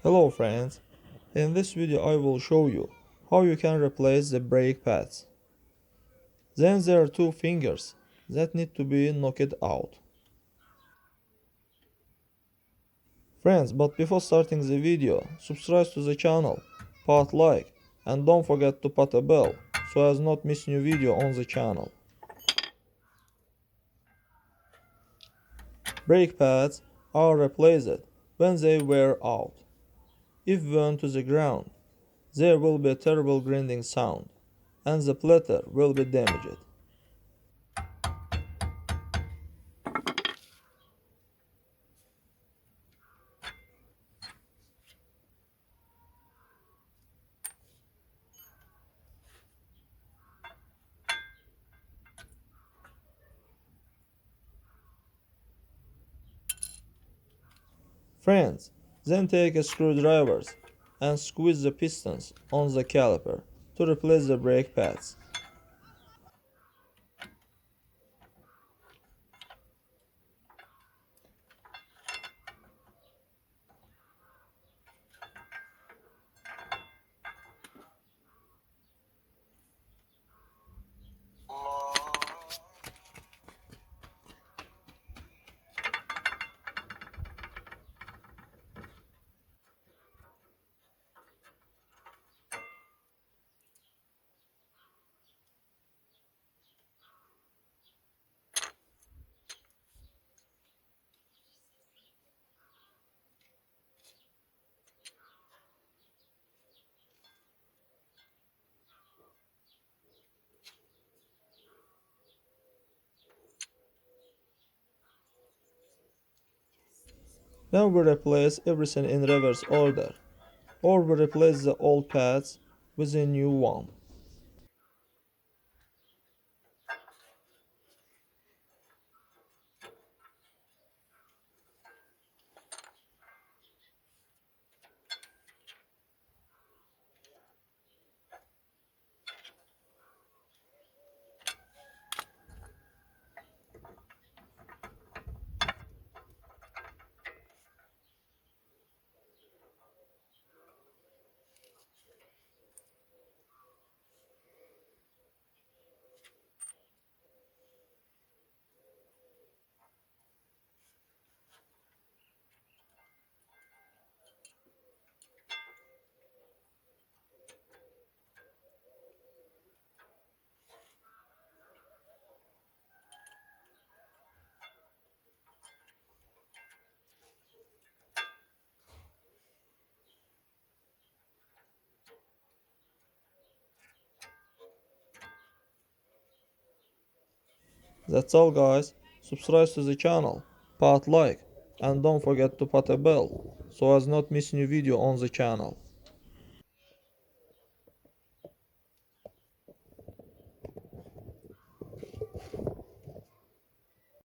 Hello friends, in this video I will show you how you can replace the brake pads. Then there are two fingers that need to be knocked out. Friends, but before starting the video, subscribe to the channel, put like and don't forget to put a bell so as not miss new video on the channel. Brake pads are replaced when they wear out. If worn to the ground, there will be a terrible grinding sound and the platter will be damaged. Friends, then take a screwdriver and squeeze the pistons on the caliper to replace the brake pads. Now we replace everything in reverse order, or we replace the old pads with a new one. That's all guys, subscribe to the channel, put like and don't forget to put a bell so as not miss new video on the channel.